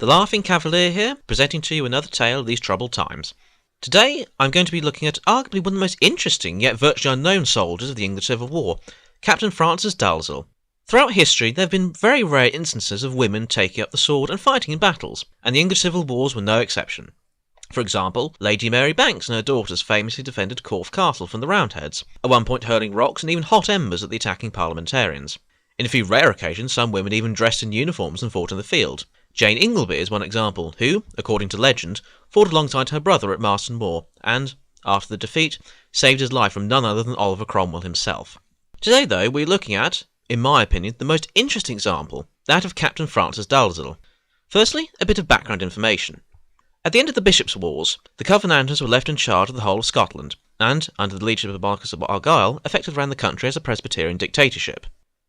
the Laughing Cavalier here, presenting to you another tale of these troubled times. Today, I'm going to be looking at arguably one of the most interesting yet virtually unknown soldiers of the English Civil War, Captain Francis Dalzell. Throughout history, there have been very rare instances of women taking up the sword and fighting in battles, and the English Civil Wars were no exception. For example, Lady Mary Banks and her daughters famously defended Corfe Castle from the Roundheads, at one point hurling rocks and even hot embers at the attacking parliamentarians. In a few rare occasions, some women even dressed in uniforms and fought in the field. Jane Ingleby is one example, who, according to legend, fought alongside her brother at Marston Moor, and, after the defeat, saved his life from none other than Oliver Cromwell himself. Today, though, we're looking at, in my opinion, the most interesting example, that of Captain Francis Dalzell. Firstly, a bit of background information. At the end of the Bishops' Wars, the Covenanters were left in charge of the whole of Scotland, and, under the leadership of Marquess of Argyll, effected around the country as a Presbyterian dictatorship.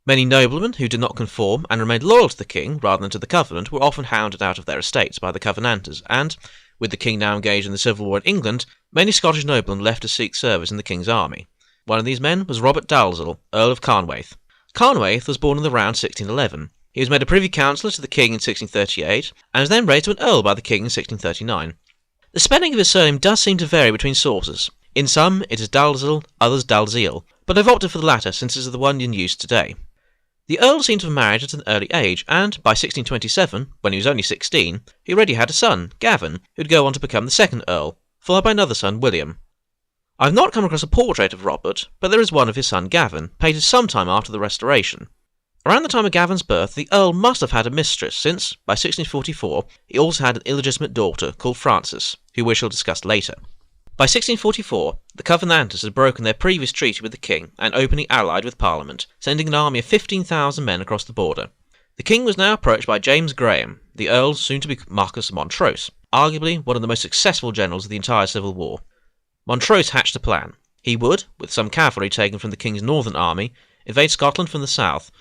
Many noblemen who did not conform and remained loyal to the king rather than to the Covenant were often hounded out of their estates by the Covenanters, and, with the king now engaged in the Civil War in England, many Scottish noblemen left to seek service in the king's army. One of these men was Robert Dalzell, Earl of Carnwath. Carnwath was born in the round 1611. He was made a privy councillor to the king in 1638, and was then raised to an earl by the king in 1639. The spelling of his surname does seem to vary between sources. In some, it is Dalzell, others Dalziel, but I've opted for the latter since it is the one in use today. The Earl seemed to have married at an early age, and by 1627, when he was only 16, he already had a son, Gavin, who would go on to become the second Earl, followed by another son, William. I have not come across a portrait of Robert, but there is one of his son Gavin, painted some time after the Restoration. Around the time of Gavin's birth, the Earl must have had a mistress, since, by 1644, he also had an illegitimate daughter called Frances, who we shall discuss later. By 1644, the Covenanters had broken their previous treaty with the king and openly allied with Parliament, sending an army of 15,000 men across the border. The king was now approached by James Graham, the Earl soon to be Marquess of Montrose, arguably one of the most successful generals of the entire Civil War. Montrose hatched a plan. He would, with some cavalry taken from the king's northern army, invade Scotland from the south.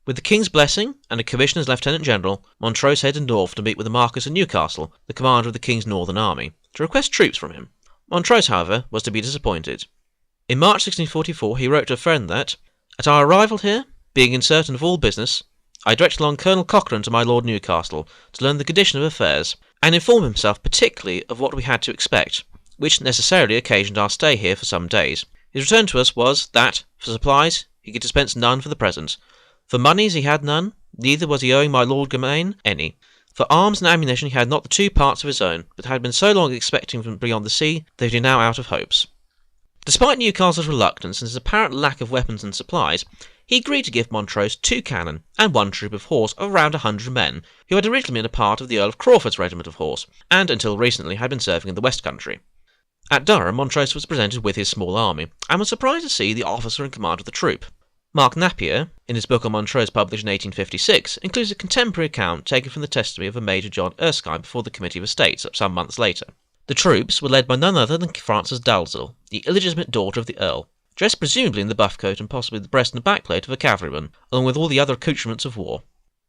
With the king's blessing and a commission as lieutenant-general, Montrose headed north to meet with the Marquess of Newcastle, the commander of the king's northern army, to request troops from him. Montrose, however, was to be disappointed. In March 1644 he wrote to a friend that, "At our arrival here, being uncertain of all business, I directed along Colonel Cochrane to my Lord Newcastle to learn the condition of affairs, and inform himself particularly of what we had to expect, which necessarily occasioned our stay here for some days. His return to us was, that, for supplies, he could dispense none for the present. For moneys he had none, neither was he owing my Lord Gawain any. For arms and ammunition he had not the 2 parts of his own, but had been so long expecting from beyond the sea that he was now out of hopes." Despite Newcastle's reluctance and his apparent lack of weapons and supplies, he agreed to give Montrose 2 cannon and 1 troop of horse of around 100 men, who had originally been a part of the Earl of Crawford's regiment of horse, and until recently had been serving in the West Country. At Durham, Montrose was presented with his small army, and was surprised to see the officer in command of the troop. Mark Napier, in his book on Montrose published in 1856, includes a contemporary account taken from the testimony of a Major John Erskine before the Committee of Estates some months later. The troops were led by none other than Frances Dalzell, the illegitimate daughter of the Earl, dressed presumably in the buff coat and possibly the breast and backplate of a cavalryman, along with all the other accoutrements of war.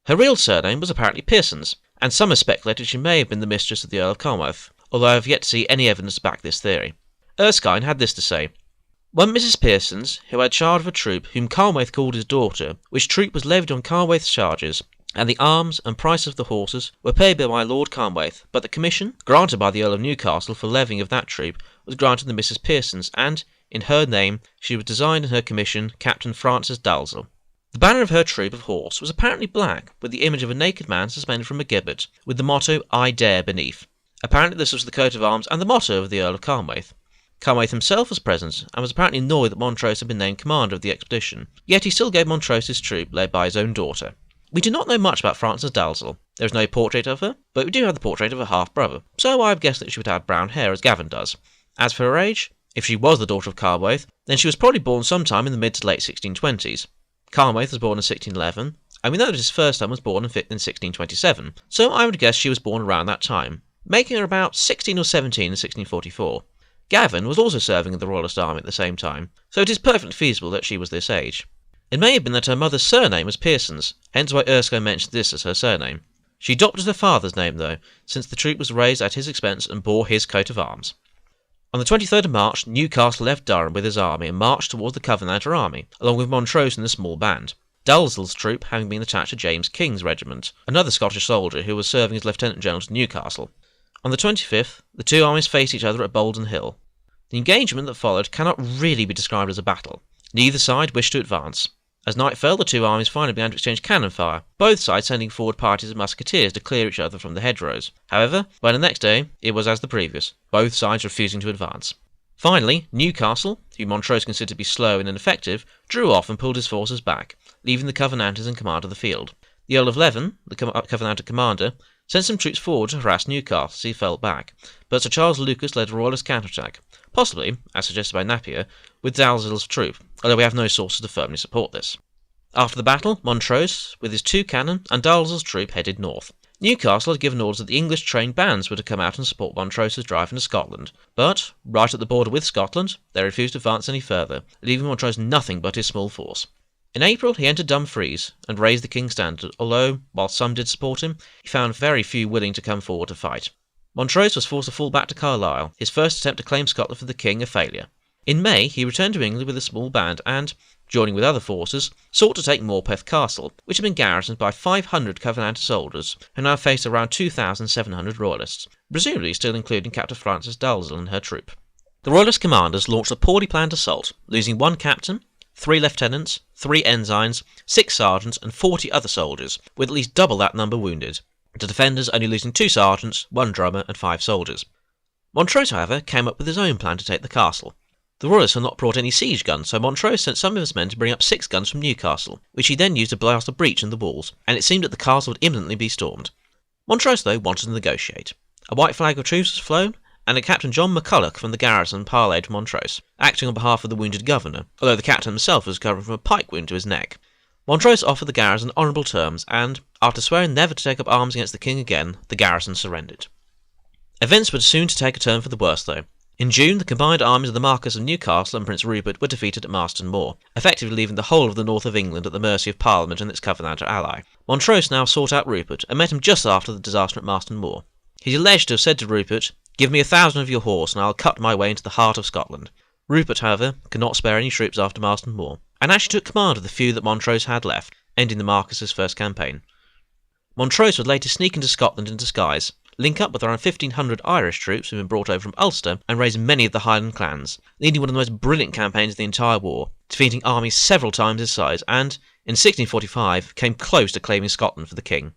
Her real surname was apparently Pearsons, and some have speculated she may have been the mistress of the Earl of Carnwath, although I have yet to see any evidence to back this theory. Erskine had this to say: "One Mrs. Pearsons, who had charge of a troop whom Carnwath called his daughter, which troop was levied on Carnwath's charges, and the arms and price of the horses were paid by my Lord Carnwath, but the commission, granted by the Earl of Newcastle for levying of that troop, was granted to Mrs. Pearsons, and, in her name, she was designed in her commission Captain Francis Dalzell." The banner of her troop of horse was apparently black, with the image of a naked man suspended from a gibbet, with the motto "I dare" beneath. Apparently this was the coat of arms and the motto of the Earl of Carnwath. Carnwath himself was present, and was apparently annoyed that Montrose had been named commander of the expedition, yet he still gave Montrose his troop, led by his own daughter. We do not know much about Frances Dalzell. There is no portrait of her, but we do have the portrait of her half-brother, so I have guessed that she would have brown hair, as Gavin does. As for her age, if she was the daughter of Carnwath, then she was probably born sometime in the mid to late 1620s. Carnwath was born in 1611, and we know that his first son was born in 1627, so I would guess she was born around that time, making her about 16 or 17 in 1644. Gavin was also serving in the Royalist army at the same time, so it is perfectly feasible that she was this age. It may have been that her mother's surname was Pearsons, hence why Erskine mentioned this as her surname. She adopted her father's name, though, since the troop was raised at his expense and bore his coat of arms. On the 23rd of March, Newcastle left Durham with his army and marched towards the Covenanter army, along with Montrose and a small band. Dalzell's troop having been attached to James King's regiment, another Scottish soldier who was serving as Lieutenant General to Newcastle. On the 25th, the two armies faced each other at Bolden Hill. The engagement that followed cannot really be described as a battle. Neither side wished to advance. As night fell, the two armies finally began to exchange cannon fire, both sides sending forward parties of musketeers to clear each other from the hedgerows. However, by the next day, it was as the previous, both sides refusing to advance. Finally, Newcastle, who Montrose considered to be slow and ineffective, drew off and pulled his forces back, leaving the Covenanters in command of the field. The Earl of Leven, the Covenanter commander, sent some troops forward to harass Newcastle as he fell back, but Sir Charles Lucas led a royalist counterattack, possibly, as suggested by Napier, with Dalzell's troop, although we have no sources to firmly support this. After the battle, Montrose, with his 2 cannon, and Dalzell's troop headed north. Newcastle had given orders that the English trained bands were to come out and support Montrose's drive into Scotland, but, right at the border with Scotland, they refused to advance any further, leaving Montrose nothing but his small force. In April he entered Dumfries and raised the King's standard, although, while some did support him, he found very few willing to come forward to fight. Montrose was forced to fall back to Carlisle, his first attempt to claim Scotland for the King a failure. In May he returned to England with a small band and, joining with other forces, sought to take Morpeth Castle, which had been garrisoned by 500 Covenanter soldiers, who now faced around 2,700 Royalists, presumably still including Captain Frances Dalzell and her troop. The Royalist commanders launched a poorly planned assault, losing 1 captain, 3 lieutenants, 3 ensigns, 6 sergeants and 40 other soldiers, with at least double that number wounded. The defenders only losing 2 sergeants, 1 drummer and 5 soldiers. Montrose, however, came up with his own plan to take the castle. The Royalists had not brought any siege guns, so Montrose sent some of his men to bring up 6 guns from Newcastle, which he then used to blast a breach in the walls, and it seemed that the castle would imminently be stormed. Montrose, though, wanted to negotiate. A white flag of truce was flown, and a Captain John McCulloch from the garrison parleyed with Montrose, acting on behalf of the wounded governor, although the captain himself was recovering from a pike wound to his neck. Montrose offered the garrison honourable terms, and, after swearing never to take up arms against the king again, the garrison surrendered. Events were soon to take a turn for the worse, though. In June, the combined armies of the Marquess of Newcastle and Prince Rupert were defeated at Marston Moor, effectively leaving the whole of the north of England at the mercy of Parliament and its Covenanter ally. Montrose now sought out Rupert, and met him just after the disaster at Marston Moor. He is alleged to have said to Rupert, "Give me 1,000 of your horse, and I'll cut my way into the heart of Scotland." Rupert, however, could not spare any troops after Marston Moor, and actually took command of the few that Montrose had left, ending the Marquess's first campaign. Montrose would later sneak into Scotland in disguise, link up with around 1,500 Irish troops who had been brought over from Ulster, and raise many of the Highland clans, leading one of the most brilliant campaigns of the entire war, defeating armies several times his size, and, in 1645, came close to claiming Scotland for the king.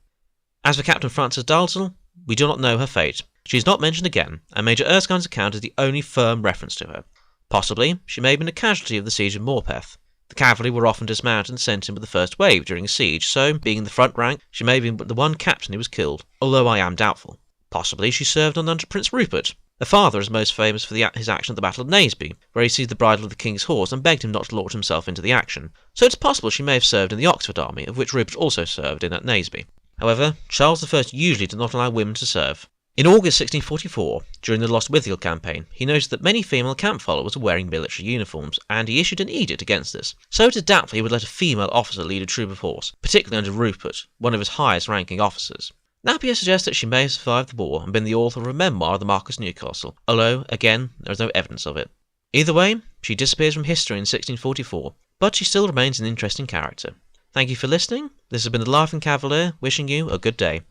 As for Captain Frances Dalzell, we do not know her fate. She is not mentioned again, and Major Erskine's account is the only firm reference to her. Possibly, she may have been a casualty of the siege of Morpeth. The cavalry were often dismounted and sent in with the first wave during a siege, so, being in the front rank, she may have been but the one captain who was killed, although I am doubtful. Possibly she served under Prince Rupert. Her father is most famous for his action at the Battle of Naseby, where he seized the bridle of the king's horse and begged him not to launch himself into the action, so it's possible she may have served in the Oxford army, of which Rupert also served in at Naseby. However, Charles I usually did not allow women to serve. In August 1644, during the Lostwithiel campaign, he noticed that many female camp followers were wearing military uniforms, and he issued an edict against this. So it is doubtful he would let a female officer lead a troop of horse, particularly under Rupert, one of his highest-ranking officers. Napier suggests that she may have survived the war and been the author of a memoir of the Marquess of Newcastle, although, again, there is no evidence of it. Either way, she disappears from history in 1644, but she still remains an interesting character. Thank you for listening. This has been the Life and Cavalier, wishing you a good day.